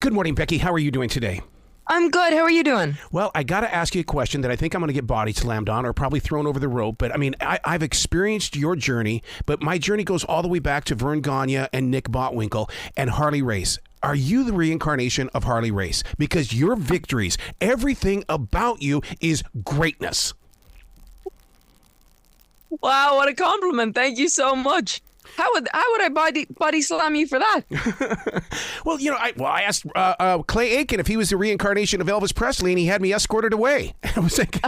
Good morning, Becky. How are you doing today? I'm good. How are you doing? Well, I got to ask you a question that I think I'm going to get body slammed on or probably thrown over the rope. But I mean, I've experienced your journey, but my journey goes all the way back to Vern Gagne and Nick Botwinkle and Harley Race. Are you the reincarnation of Harley Race? Because your victories, everything about you is greatness. Wow, what a compliment. Thank you so much. How would I body slam you for that? Well, you know, I asked Clay Aiken if he was the reincarnation of Elvis Presley, and he had me escorted away. I was like,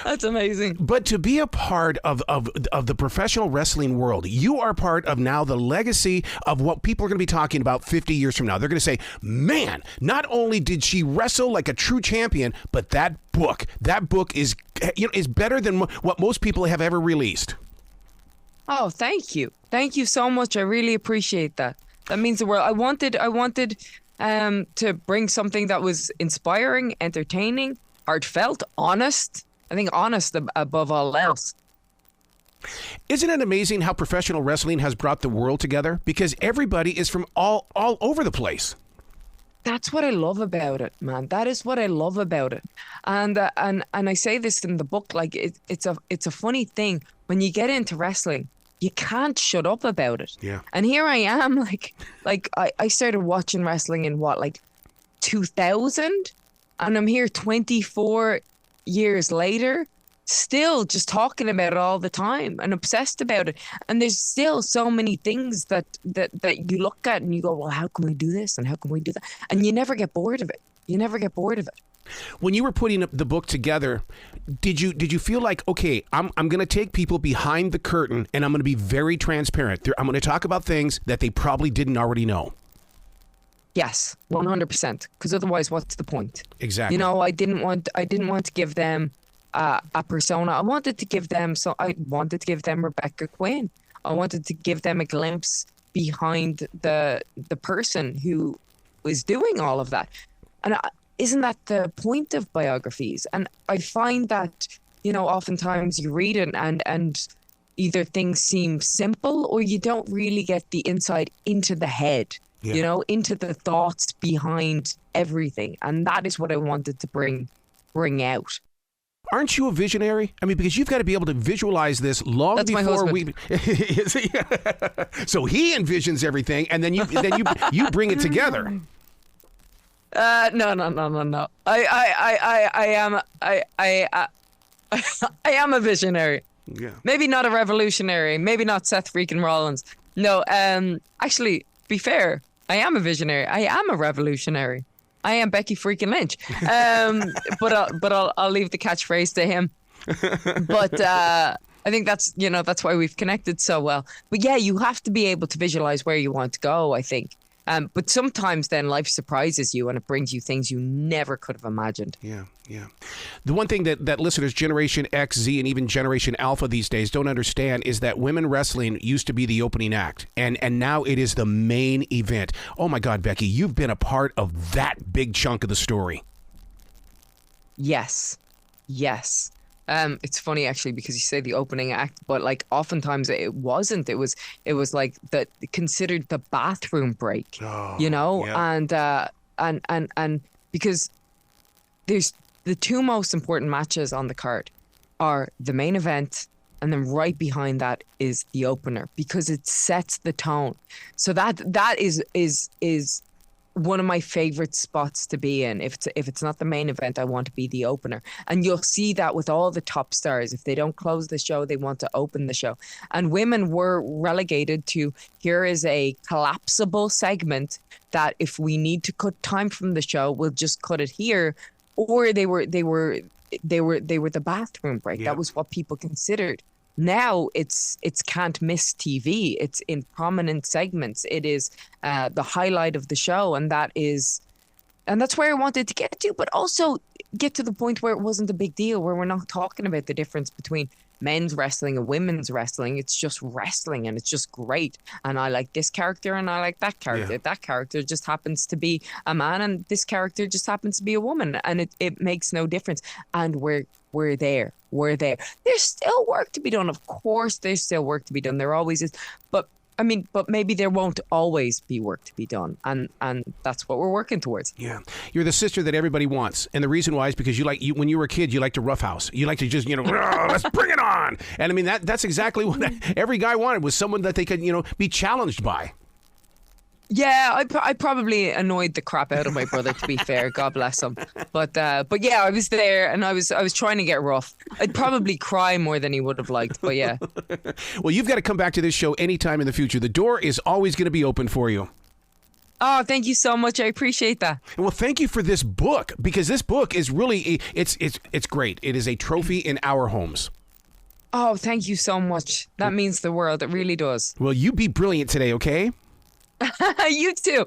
that's amazing. But to be a part of the professional wrestling world, you are part of now the legacy of what people are going to be talking about 50 years from now. They're going to say, man, not only did she wrestle like a true champion, but that book is, you know, is better than what most people have ever released. Oh, thank you. Thank you so much. I really appreciate that. That means the world. I wanted to bring something that was inspiring, entertaining, heartfelt, honest. I think honest above all else. Isn't it amazing how professional wrestling has brought the world together? Because everybody is from all over the place. That's what I love about it, man. That is what I love about it. And I say this in the book, like it's a funny thing. When you get into wrestling, you can't shut up about it. Yeah. And here I am, like I started watching wrestling in 2000, and I'm here 24 years later, still just talking about it all the time and obsessed about it. And there's still so many things that you look at and you go, well, how can we do this and how can we do that? And you never get bored of it. You never get bored of it. When you were putting the book together, did you feel like, okay, I'm going to take people behind the curtain and I'm going to be very transparent. I'm going to talk about things that they probably didn't already know? Yes, 100%. Because otherwise, what's the point? Exactly. You know, I didn't want to give them a persona. I wanted to give them Rebecca Quin. I wanted to give them a glimpse behind the person who was doing all of that. And isn't that the point of biographies? And I find that, you know, oftentimes you read it and either things seem simple or you don't really get the insight into the head. Yeah. You know, into the thoughts behind everything. And that is what I wanted to bring out. Aren't you a visionary? I mean, because you've got to be able to visualize this long That's before we. So he envisions everything, and then you bring it together. No. I am a visionary. Yeah. Maybe not a revolutionary. Maybe not Seth freaking Rollins. No. Actually, be fair. I am a visionary. I am a revolutionary. I am Becky freaking Lynch. But I'll leave the catchphrase to him. But I think that's why we've connected so well. But yeah, you have to be able to visualize where you want to go, I think. But sometimes then life surprises you and it brings you things you never could have imagined. Yeah. The one thing that listeners Generation X, Z, and even Generation Alpha these days don't understand is that women wrestling used to be the opening act, and now it is the main event. Oh my God, Becky, you've been a part of that big chunk of the story. Yes. It's funny actually because you say the opening act, but like oftentimes it wasn't. It was like considered the bathroom break, you know, yeah. and because there's the two most important matches on the card are the main event, and then right behind that is the opener because it sets the tone. So that is one of my favorite spots to be in. If it's not the main event, I want to be the opener. And you'll see that with all the top stars. If they don't close the show, they want to open the show. And women were relegated to, here is a collapsible segment that if we need to cut time from the show, we'll just cut it here. Or they were the bathroom break. Yeah. That was what people considered. Now it's can't miss TV. It's in prominent segments. It is the highlight of the show, and that's where I wanted to get to, but also get to the point where it wasn't a big deal, where we're not talking about the difference between men's wrestling and women's wrestling. It's just wrestling, and it's just great. And I like this character, and I like that character. Yeah. That character just happens to be a man, and this character just happens to be a woman, and it makes no difference. And we're there. We're there. There's still work to be done. Of course, there's still work to be done. There always is. But I mean, but maybe there won't always be work to be done, and that's what we're working towards. Yeah, you're the sister that everybody wants, and the reason why is because when you were a kid, you liked to roughhouse. You like to just let's bring it on. And I mean that's exactly what every guy wanted, was someone that they could be challenged by. Yeah, I probably annoyed the crap out of my brother, to be fair. God bless him. But yeah, I was there and I was trying to get rough. I'd probably cry more than he would have liked, but yeah. Well, you've got to come back to this show anytime in the future. The door is always going to be open for you. Oh, thank you so much. I appreciate that. Well, thank you for this book, because this book is really, it's great. It is a trophy in our homes. Oh, thank you so much. That means the world. It really does. Well, you be brilliant today, okay? You too.